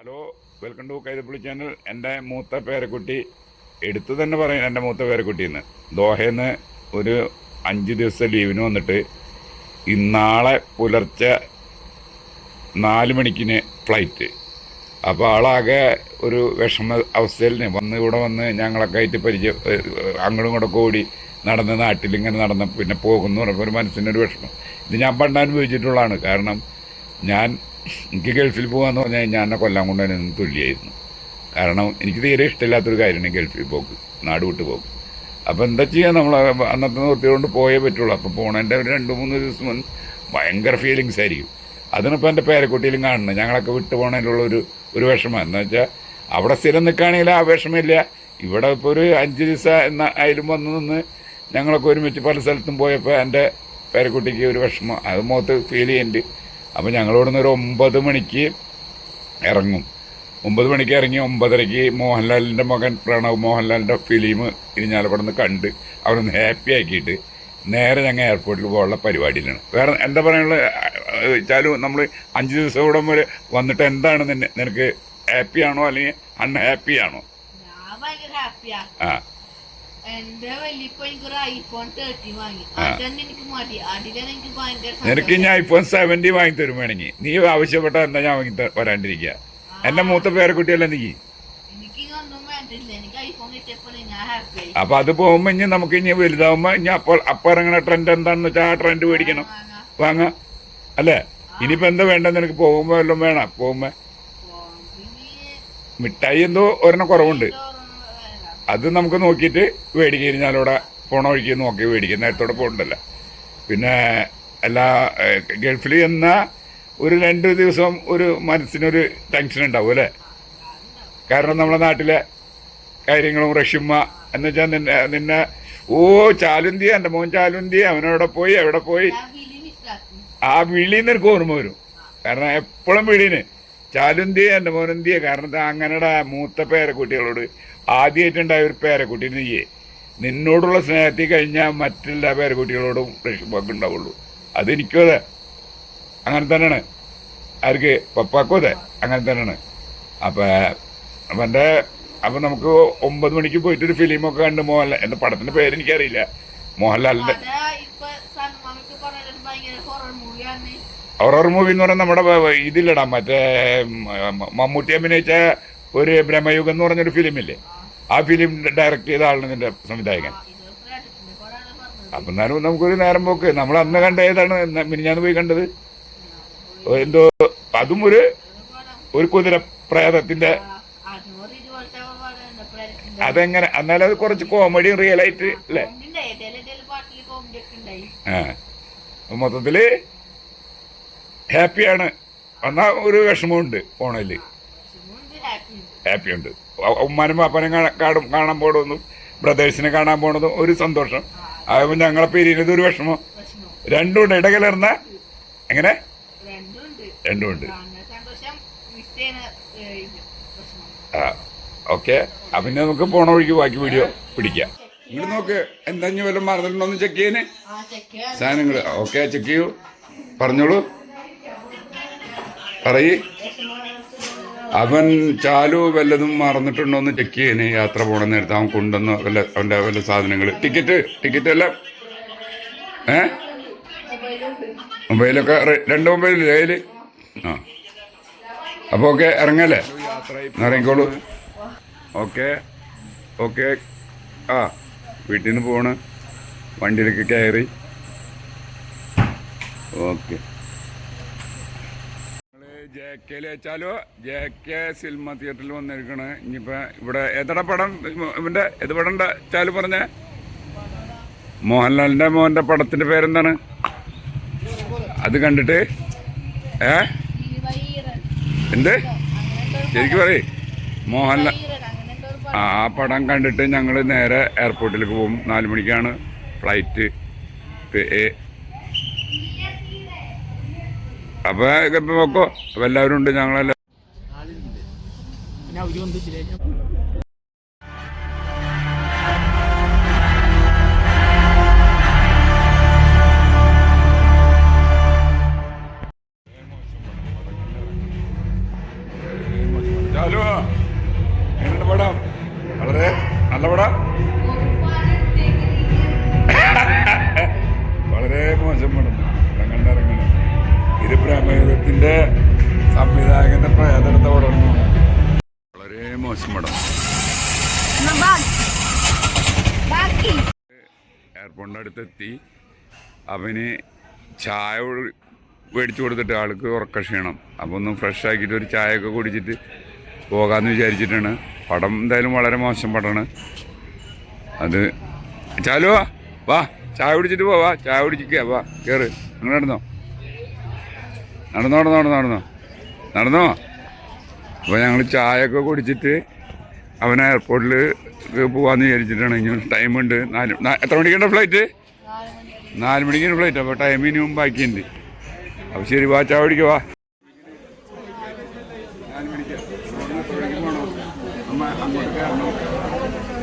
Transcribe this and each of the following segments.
Hello, welcome to Kaithappally channel. എൻ്റെ മൂത്ത പേരക്കുട്ടി എടുത്തു തന്നെ പറയും, എൻ്റെ മൂത്ത പേരക്കുട്ടിന്ന് ദോഹയിൽ നിന്ന് ഒരു 5 ദിവസത്തെ ലീവിന് വന്നിട്ട് ഇന്നാളെ പുലർച്ചെ 4 മണിക്കിന് ഫ്ലൈറ്റ്. അപ്പോൾ ആളാകെ ഒരു വിഷമ അവസ്ഥയിൽ ഇവിടെ വന്ന് ഞങ്ങളൊക്കെ ആയിട്ട് അങ്ങോട്ടും ഇങ്ങോട്ടൊക്കെ ഓടി നടന്ന് നാട്ടിലിങ്ങനെ നടന്ന് പിന്നെ പോകുന്നു പറഞ്ഞപ്പോൾ ഒരു മനസ്സിനൊരു വിഷമം. ഇത് ഞാൻ പണ്ട് അനുഭവിച്ചിട്ടുള്ളതാണ്. കാരണം എനിക്ക് ഗൾഫിൽ പോകാമെന്ന് പറഞ്ഞാൽ കഴിഞ്ഞാൽ എന്നെ കൊല്ലാൻ കൊണ്ടുവരുന്ന തുല്യമായിരുന്നു. കാരണം എനിക്ക് തീരെ ഇഷ്ടമില്ലാത്തൊരു കാര്യമാണ് ഗൾഫിൽ പോക്ക്, നാട് വിട്ട് പോക്ക്. അപ്പോൾ എന്താ ചെയ്യുക, നമ്മൾ അന്നത്തെ നിർത്തിയോണ്ട് പോയേ പറ്റുള്ളൂ. അപ്പോൾ പോണതിൻ്റെ ഒരു 2-3 ദിവസം മുൻ ഭയങ്കര ഫീലിങ്സ് ആയിരിക്കും. അതിനിപ്പോൾ എൻ്റെ പേരക്കുട്ടിയിലും കാണുന്നത്. ഞങ്ങളൊക്കെ വിട്ടു പോകണതിലുള്ള ഒരു വിഷമം എന്ന് വെച്ചാൽ അവിടെ സ്ഥിരം നിൽക്കുകയാണെങ്കിൽ ആ വിഷമമില്ല. ഇവിടെ ഇപ്പോൾ ഒരു 5 ദിവസം ആയാലും വന്ന് നിന്ന് ഞങ്ങളൊക്കെ ഒരുമിച്ച് പല സ്ഥലത്തും പോയപ്പോൾ എൻ്റെ പേരക്കുട്ടിക്ക് ഒരു വിഷമം അത് മുഖത്ത് ഫീൽ ചെയ്യുന്നുണ്ട്. അപ്പോൾ ഞങ്ങളിവിടുന്ന് ഒരു 9 മണിക്ക് ഇറങ്ങും. 9 മണിക്ക് ഇറങ്ങി 9:30 മോഹൻലാലിൻ്റെ മകൻ പ്രണവ് മോഹൻലാലിൻ്റെ ഫിലിം ഇരിഞ്ഞാലക്കുടന്ന് കണ്ട് അവിടുന്ന് ഹാപ്പി ആക്കിയിട്ട് നേരെ ഞങ്ങൾ എയർപോർട്ടിൽ പോകാനുള്ള പരിപാടിയിലാണ്. വേറെ എന്താ പറയാനുള്ളത് വെച്ചാലും നമ്മൾ 5 ദിവസം ഇവിടെ വരെ വന്നിട്ട് എന്താണ് നിനക്ക് ഹാപ്പിയാണോ അല്ലെങ്കിൽ അൺഹാപ്പിയാണോ? ആ, നിനക്ക് ഞാൻ iPhone 17 വാങ്ങി തരും വേണമെങ്കിൽ. നീ ആവശ്യപ്പെട്ട എന്താ ഞാൻ വാങ്ങി വരാണ്ടിരിക്കുക? എന്റെ മൂത്ത പേരക്കുട്ടിയല്ല നീ. അപ്പൊ അത് പോകുമ്പോ ഇനി നമുക്ക് ഇനി വലുതാവുമ്പോ ഇനി അപ്പൊ ഇറങ്ങണ ട്രെൻഡ് എന്താണെന്ന് വെച്ചാൽ ആ ട്രെൻഡ് മേടിക്കണം, വാങ്ങാം അല്ലേ? ഇനിയിപ്പോ എന്താ വേണ്ട നിനക്ക്? പോകുമ്പോ വല്ലതും വേണം? പോകുമ്പോ മിഠായി എന്തോ ഒരെണ്ണം കുറവുണ്ട്, അത് നമുക്ക് നോക്കിയിട്ട് മേടിക്കുക. കഴിഞ്ഞാലൂടെ പോണ വഴിക്ക് നോക്കി മേടിക്കുക, നേരത്തോടെ പോകണ്ടല്ല. പിന്നെ എല്ലാ ഗൾഫിൽ ചെന്ന ഒരു 2 ദിവസം ഒരു മനസ്സിനൊരു ടെൻഷൻ ഉണ്ടാവും അല്ലേ? കാരണം നമ്മുടെ നാട്ടിലെ കാര്യങ്ങളും റഷ്യമ്മ എന്ന് വെച്ചാൽ നിന്നെ ചാലുന്തി, എൻ്റെ മോൻ ചാലുന്തി, അവനവിടെ പോയി എവിടെ പോയി, ആ വിളിന്ന് എനിക്ക് ഓർമ്മ വരും. കാരണം എപ്പോഴും വിളീന് ചാലുന്തി എൻ്റെ മോനെന്തിയെ. കാരണം അങ്ങനെയുടെ മൂത്ത പേരക്കുട്ടികളോട് ആദ്യമായിട്ടുണ്ടായ ഒരു പേരക്കുട്ടി നീയേ, നിന്നോടുള്ള സ്നേഹത്തിൽ കഴിഞ്ഞാൽ മറ്റെല്ലാ പേരക്കുട്ടികളോടും റഷ്യപ്പൊക്കെ ഉണ്ടാവുള്ളൂ. അതെനിക്കും അതെ, അങ്ങനെ തന്നെയാണ്. ആർക്ക്? പപ്പാക്കും അതെ, അങ്ങനെ തന്നെയാണ്. അപ്പം നമുക്ക് 9 മണിക്ക് പോയിട്ടൊരു ഫിലിമൊക്കെ കണ്ട് മോഹൻലാൽ, എൻ്റെ പടത്തിൻ്റെ പേരെനിക്കറിയില്ല, മോഹൻലാലിൻ്റെ ഹൊറർ മൂവി എന്ന് പറഞ്ഞാൽ നമ്മുടെ ഇതിലിടാം, മറ്റേ മമ്മൂട്ടി അഭിനയിച്ച ഒരു ബ്രഹ്മയുഗം എന്ന് പറഞ്ഞൊരു ഫിലിമില്ലേ, ആ ഫിലിം ഡയറക്റ്റ് ചെയ്ത ആളാണ് ഇതിൻ്റെ സംവിധായകൻ. അപ്പം എന്നാലും നമുക്കൊരു നേരം പോക്ക്. നമ്മൾ അന്ന് കണ്ട ഏതാണ് മിനിഞ്ഞാന്ന് പോയി കണ്ടത്? എന്തോ അതും ഒരു കുതിര പ്രേതത്തിന്റെ. അതെങ്ങനെ? എന്നാലും അത് കുറച്ച് കോമഡിയും റിയലായിട്ട് അല്ലേ? മൊത്തത്തില് ഹാപ്പിയാണ്. എന്നാ ഒരു വിഷമമുണ്ട് പോണതില്. ഹാപ്പിയുണ്ട്. ഉമ്മാനും പാപ്പനും കാണാൻ പോണതും ബ്രദേഴ്സിനെ കാണാൻ പോണതും ഒരു സന്തോഷം. അതായത് ഞങ്ങളെ പിരിയുന്നത് ഒരു വിഷമം. രണ്ടുമുണ്ട്, ഇടകലർന്ന. എങ്ങനെ? രണ്ടുമുണ്ട്. ആ, ഓക്കെ. പിന്നെ നമുക്ക് പോണ വഴിക്ക് ബാക്കി വീഡിയോ പിടിക്കാം. ഇങ്ങോട്ട് നോക്ക്, എന്താ ഇനി വല്ലതും മറന്നിട്ടുണ്ടോന്ന് ചെക്ക് ചെയ്യാന് സാധനങ്ങൾ. ഓക്കെ, ചെക്ക് ചെയ്യൂ, പറഞ്ഞോളൂ, പറയ്. അവൻ ചാലു വല്ലതും മറന്നിട്ടുണ്ടോന്ന് ചെക്ക് ചെയ്യാന് യാത്ര പോണ നേരത്തെ അവൻ കൊണ്ടുവന്ന അവൻ്റെ വല്ല സാധനങ്ങൾ, ടിക്കറ്റ് എല്ലാം. മൊബൈലൊക്കെ 2 മൊബൈലില്ലേ കയ്യില്? ആ, അപ്പോൾ ഓക്കെ, ഇറങ്ങല്ലേ? ഇറങ്ങിക്കോളൂ. ഓക്കെ. ആ, വീട്ടിൽ നിന്ന് പോണ്, വണ്ടിയിലേക്ക് കയറി. ഓക്കെ. JK സിനിമ തിയേറ്ററിൽ വന്നിരിക്കണ്. ഇനിയിപ്പോൾ ഇവിടെ ഏതട പടം, ഇവൻ്റെ ഏത് പടം ചാലു പറഞ്ഞ? മോഹൻലാലിൻ്റെ മോൻ്റെ പടത്തിൻ്റെ പേരെന്താണ്? അത് കണ്ടിട്ട് എന്ത് ശരിക്കും പറയേ? മോഹൻലാൽ. ആ പടം കണ്ടിട്ട് ഞങ്ങൾ നേരെ എയർപോർട്ടിലേക്ക് പോകും. 4 മണിക്കാണ് ഫ്ലൈറ്റ്. അപ്പോൾ നോക്കോ, അപ്പോൾ എല്ലാവരും ഉണ്ട്, ഞങ്ങളെല്ലാം. ചാലു എങ്ങനെ പടം? വളരെ നല്ല പടം. വളരെ മോശം പടം. ഇറങ്ങണം. ഇത് പ്രമേഹത്തിന്റെ സംവിധായകന്റെ പ്രേതെടുത്ത പടം. വളരെ മോശം പടം. എയർപോർട്ടിൻ്റെ അടുത്തെത്തി. അവന് ചായ മേടിച്ചു കൊടുത്തിട്ട് ആൾക്ക് ഉറക്ക ക്ഷീണം. അപ്പോൾ ഒന്ന് ഫ്രഷ് ആക്കിയിട്ട് ഒരു ചായയൊക്കെ കുടിച്ചിട്ട് പോകാമെന്ന് വിചാരിച്ചിട്ടാണ്. പടം എന്തായാലും വളരെ മോശം പടമാണ്. അത് ചാലുവാ വാ, ചായ കുടിച്ചിട്ട് പോവാ. ചായ കുടിച്ചിരിക്കുക, വാ കയറ്. നിങ്ങൾ നടന്നോ. അപ്പോൾ ഞങ്ങൾ ചായയൊക്കെ കുടിച്ചിട്ട് അവൻ എയർപോർട്ടിൽ പോകാമെന്ന് വിചാരിച്ചിട്ടാണ്. ഇനി ടൈമുണ്ട്. എത്ര മണിക്കുണ്ട് ഫ്ലൈറ്റ്? 4 മണിക്കാണ് ഫ്ലൈറ്റ്. അപ്പോൾ ടൈം ഇനി മുമ്പ് ബാക്കിയുണ്ട്. അപ്പോൾ ശരി, വാ ചായ കുടിക്കുക, വാ. 4 മണിക്ക് പോകണം. അമ്മ അങ്ങോട്ട് കയറണം.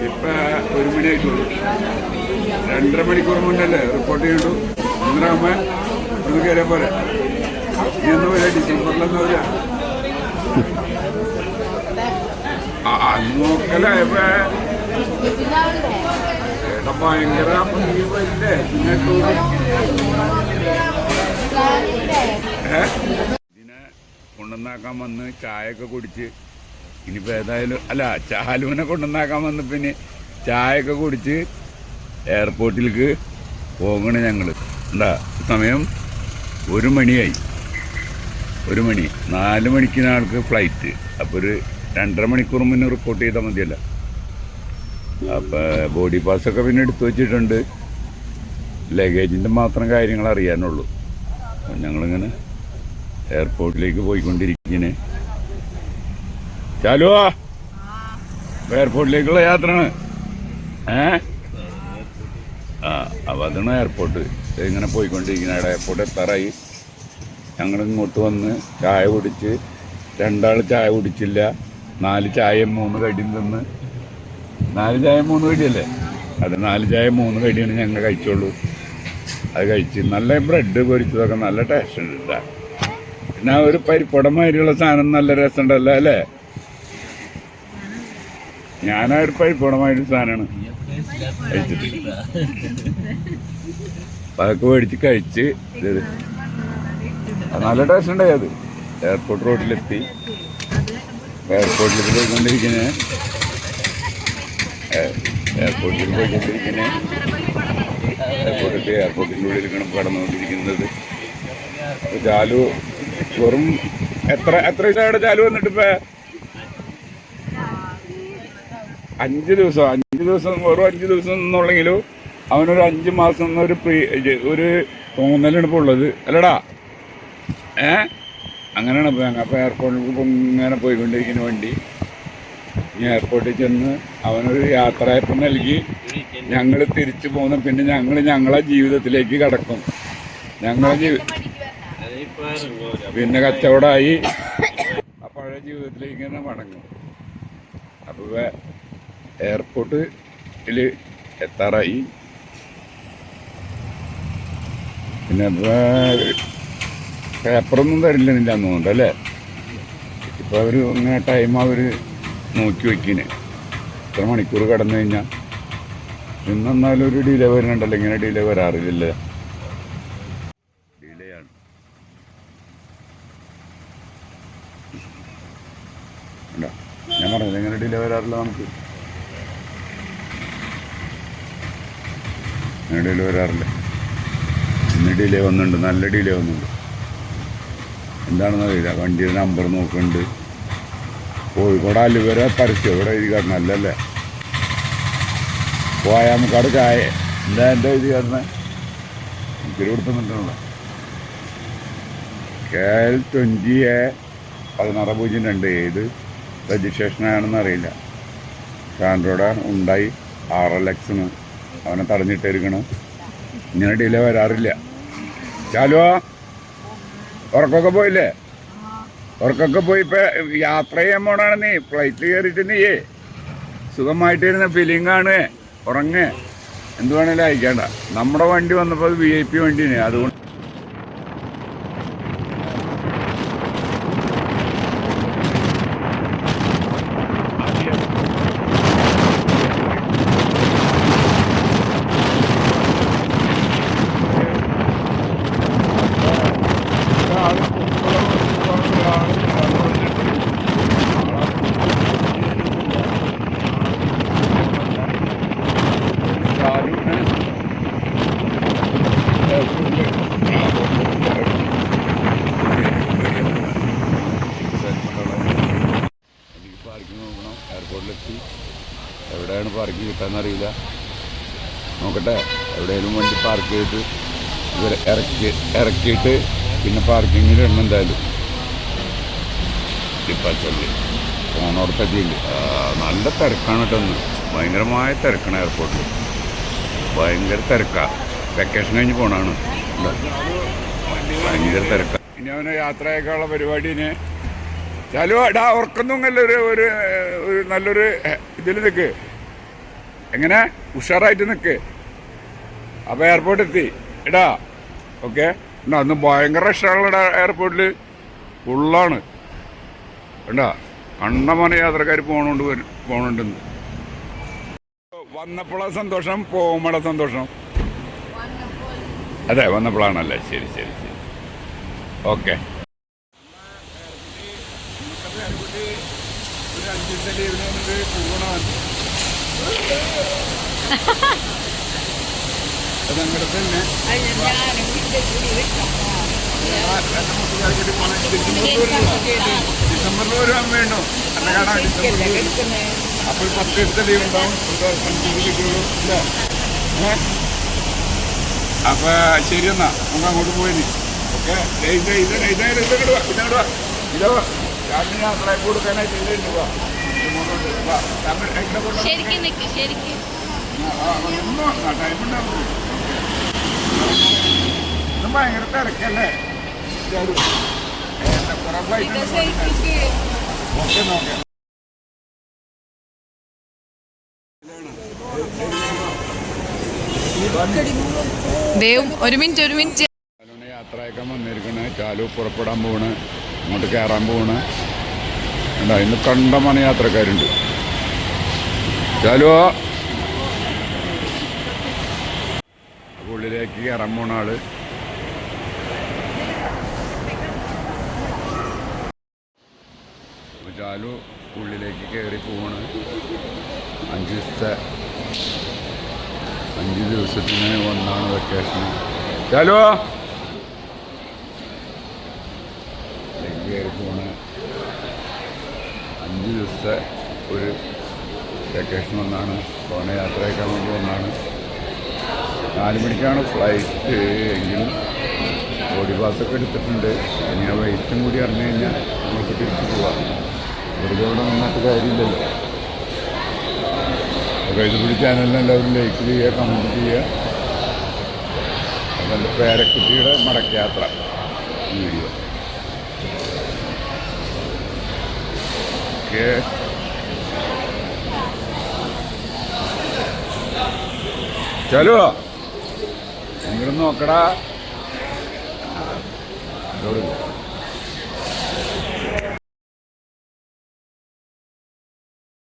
ഇപ്പം 1 മണിയായിട്ടുള്ളൂ. 2.5 മണിക്കൂർ മുന്നല്ലേ റിപ്പോർട്ട് ചെയ്യണ്ടു. അന്നേരം അമ്മ ഒന്ന് കയറിയ പോലെ. ഇനി എന്നാ വരിക? ഡിസംബറിലെന്നാ വരിക? നോക്കല്ലേ ഇപ്പൊ ഏട്ടാ ഭയങ്കര ഇതിനെ കൊണ്ടുവന്നാക്കാൻ വന്ന് ചായയൊക്കെ കുടിച്ച് ഇനിയിപ്പോൾ ഏതായാലും അല്ല ചാലുവിനെ കൊണ്ടുവന്നാക്കാൻ വന്ന് പിന്നെ ചായയൊക്കെ കുടിച്ച് എയർപോർട്ടിലേക്ക് പോകണേ ഞങ്ങൾ. എന്താ സമയം 1 മണിയായി. 1 മണി. 4 മണിക്കാണ് ആൾക്ക് ഫ്ലൈറ്റ്. അപ്പോൾ ഒരു 2.5 മണിക്കൂർ മുന്നേ റിപ്പോർട്ട് ചെയ്താൽ മതിയല്ല. അപ്പോൾ ബോഡി പാസ്സൊക്കെ പിന്നെ എടുത്തു വച്ചിട്ടുണ്ട്. ലഗേജിൻ്റെ മാത്രം കാര്യങ്ങൾ അറിയാനുള്ളൂ. അപ്പം ഞങ്ങളിങ്ങനെ എയർപോർട്ടിലേക്ക് പോയിക്കൊണ്ടിരിക്കുന്നേ. ചാലുവാ എയർപോർട്ടിലേക്കുള്ള യാത്രയാണ്. അപ്പോൾ അതാണ് എയർപോർട്ട്. ഇങ്ങനെ പോയിക്കൊണ്ടിരിക്കുന്നത്. എയർപോർട്ട് എത്താറായി. ഞങ്ങളിങ്ങോട്ട് വന്ന് ചായ കുടിച്ച് 2 ആൾ ചായ കുടിച്ചില്ല. 4 ചായയും 3 കടിയും തിന്ന്. 4 ചായ 3 കടിയല്ലേ? അത് 4 ചായ 3 കടിയാണ് ഞങ്ങൾ കഴിച്ചോളൂ. അത് കഴിച്ച് നല്ല ബ്രെഡ് പൊരിച്ചതൊക്കെ നല്ല ടേസ്റ്റ് ഉണ്ട് കേട്ടോ. പിന്നെ ഒരു പരിപ്പടമായിട്ടുള്ള സാധനം നല്ല രസമുണ്ടല്ലോ അല്ലേ? ഞാനാ ഒരു പരിപ്പടമായിട്ട് സാധനമാണ് കഴിച്ചിട്ട്. അപ്പം അതൊക്കെ മേടിച്ച് കഴിച്ച് നല്ല ടേസ്റ്റ് ഉണ്ടായി. അത് എയർപോർട്ട് റോഡിലെത്തി. എയർപോർട്ടിലേക്ക് പോയിക്കൊണ്ടിരിക്കുന്നത്. എയർപോർട്ടിൻ്റെ ഉള്ളിലേക്കാണ് കടന്നുകൊണ്ടിരിക്കുന്നത്. ചാലു വെറും എത്ര ദിവസമായിട്ട് ചാലു വന്നിട്ട് ഇപ്പം 5 ദിവസം വെറും 5 ദിവസം എന്നുള്ളെങ്കിലും അവനൊരു 5 മാസം എന്നൊരു ഒരു തോന്നലാണ് ഇപ്പോൾ ഉള്ളത് അല്ലടാ. അങ്ങനെയാണ് ഇപ്പോൾ ഞങ്ങൾ. അപ്പോൾ എയർപോർട്ടിൽ ഇങ്ങനെ പോയിക്കൊണ്ടിരിക്കുന്ന വണ്ടി. ഇനി എയർപോർട്ടിൽ ചെന്ന് അവനൊരു യാത്രയപ്പ് നൽകി ഞങ്ങൾ തിരിച്ചു പോകുന്നു. പിന്നെ ഞങ്ങളെ ജീവിതത്തിലേക്ക് കടക്കും. പിന്നെ കച്ചവടമായി ആ പഴയ ജീവിതത്തിലേക്ക് തന്നെ മടങ്ങും. അപ്പോൾ എയർപോർട്ടിൽ എത്താറായി. പിന്നെ പേപ്പറൊന്നും തരില്ലെന്നില്ല തോന്നുന്നുണ്ട് അല്ലേ? ഇപ്പോൾ അവർ ഇങ്ങനെ ടൈം അവർ നോക്കി വയ്ക്കിന് എത്ര മണിക്കൂർ കടന്നു കഴിഞ്ഞാൽ. ഇന്നെന്നാലും ഒരു ഡിലേ വരുന്നുണ്ടല്ലോ. ഇങ്ങനെ ഡിലേ വരാറില്ലല്ലേ? ഡിലേ ആണ്. ഞാൻ പറഞ്ഞത് ഇങ്ങനെ ഡിലേ വരാറില്ല. നമുക്ക് ഇങ്ങനെ ഡിലേ വരാറില്ല. ഇന്ന് ഡിലേ വന്നിട്ടുണ്ട്. നല്ല ഡിലേ വന്നിട്ടുണ്ട്. എന്താണെന്ന് അറിയില്ല. വണ്ടിയുടെ നമ്പർ നോക്കുന്നുണ്ട്. കോഴിക്കോട് അലുവര പരസ്യം ഇവിടെ എഴുതി കാട്ടണം അല്ലല്ലേ? പോയാമക്കാട് ചായ എന്താ എൻ്റെ എഴുതി കാട്ടണേ? എനിക്കൊരു കൊടുത്തുന്നുണ്ടല്ലോ. KL 20A1602 ഏത് രജിസ്ട്രേഷനാണെന്ന് അറിയില്ല. സാൻഡ്രോയുടെ ഉണ്ടായി RLX അവനെ തടഞ്ഞിട്ടിരിക്കണം. ഇങ്ങനെ ഡിലേ വരാറില്ല. ചാലുവാ ഉറക്കൊക്കെ പോയില്ലേ? ഉറക്കൊക്കെ പോയി. ഇപ്പം യാത്ര ചെയ്യാൻ പോണാണ് നീ. ഫ്ലൈറ്റിൽ കയറിയിട്ട് നീയേ സുഖമായിട്ടിരുന്ന ഫീലിംഗ് ആണ്. ഉറങ്ങ്. എന്ത് വേണേലും അയക്കേണ്ട. നമ്മുടെ വണ്ടി വന്നപ്പോൾ VIP വണ്ടിയാണ്. അതുകൊണ്ട് എയർപോർട്ടിലെത്തി. എവിടെയാണ് പാർക്ക് കിട്ടാന്നറിയില്ല. നോക്കട്ടെ, എവിടെയെങ്കിലും വണ്ടി പാർക്ക് ചെയ്തിട്ട് ഇവരെ ഇറക്കിയിട്ട് പിന്നെ പാർക്കിങ്ങിൽ ഇടണം എന്തായാലും. ഇപ്പച്ചല്ലി പോണോടത്തെത്തിയില്ല. നല്ല തിരക്കാണ് കേട്ടോ. ഒന്ന് ഭയങ്കരമായ തിരക്കാണ് എയർപോർട്ടിൽ. ഭയങ്കര തിരക്കാണ്. വെക്കേഷൻ കഴിഞ്ഞ് പോണാണ്. ഭയങ്കര തിരക്കാണ്. ഇനി അവനെ യാത്രയൊക്കെയുള്ള പരിപാടിന് ചാലു ഇടാ ഉറക്കൊന്നുമല്ല. ഒരു നല്ലൊരു ഇതിൽ നിൽക്ക്, എങ്ങനെ ഉഷാറായിട്ട് നിൽക്ക്. അപ്പോൾ എയർപോർട്ട് എത്തി ഇടാ. ഓക്കെ. അന്ന് ഭയങ്കര റഷാണല്ലോ എയർപോർട്ടിൽ. ഫുള്ളാണ് കണ്ടാ. കണ്ടമാന യാത്രക്കാർ പോകണുണ്ടെന്ന്. വന്നപ്പോഴാണ് സന്തോഷം, പോകുമ്പോഴാണ് സന്തോഷം. അതെ, വന്നപ്പോഴാണല്ലേ. ശരി ശരി ശരി. ഓക്കെ. ഒരു 5 ദിവസം ലീവിന് വന്നിട്ട് പോകണം. അതങ്ങനെ തന്നെ ഡിസംബറിൽ ഒരു വേണോ അല്ല കാണാൻ. ഡിസംബറിൽ അപ്പോൾ 10 ദിവസത്തെ ലീവ് ഉണ്ടാവും. കിട്ടുള്ളൂ ഇല്ലേ? അപ്പോൾ ശരി എന്നാ നമുക്ക് അങ്ങോട്ട് പോയിന്. ഓക്കെ. ഇതോ രാത്രി യാത്ര കൊടുക്കാനായിട്ട് ഇതുണ്ട്. ടൈമുണ്ടാവും. ഇന്നും ഭയങ്കര തിരക്കല്ലേ? ഓക്കെ നോക്കാം. ഒരു മിനിറ്റ് യാത്രയൊക്കെ വന്നിരിക്കണേ. ചാലു പുറപ്പെടാൻ പോണ്, അങ്ങോട്ട് കയറാൻ പോണ്. എന്താ ഇന്ന് കണ്ടമാന യാത്രക്കാരുണ്ട്. ചാലുവോ ഉള്ളിലേക്ക് കയറാൻ പോണ ആള്. ചാലു ഉള്ളിലേക്ക് കയറി പോവാണ്. 5 ദിവസത്തിന് ഒന്നാണ് വെക്കേഷൻ. ചാലുവോ കയറി പോണ്. 5 ദിവസത്തെ ഒരു വെക്കേഷൻ ഒന്നാണ്. പോണ യാത്രയൊക്കെ വേണ്ടി ഒന്നാണ്. 4 മണിക്കാണ് ഫ്ലൈറ്റ്. എങ്കിലും ബോഡി പാസ്സൊക്കെ എടുത്തിട്ടുണ്ട്. ഇനി ആ വെയിറ്റും കൂടി അറിഞ്ഞു കഴിഞ്ഞാൽ നമുക്ക് തിരിച്ചു പോവാം. വെറുതെ ഇവിടെ നിന്നിട്ട് കാര്യമില്ലല്ലോ. അപ്പോൾ ഇതുപടി ചാനലിന് എല്ലാവരും ലൈക്ക് ചെയ്യുക, കമൻറ്റ് ചെയ്യുക. അതെൻ്റെ പേരക്കുട്ടിയുടെ മടക്കയാത്ര വീഡിയോ. ഓക്കെ. ചലോ ഇങ്ങോട്ട് നോക്കടാ.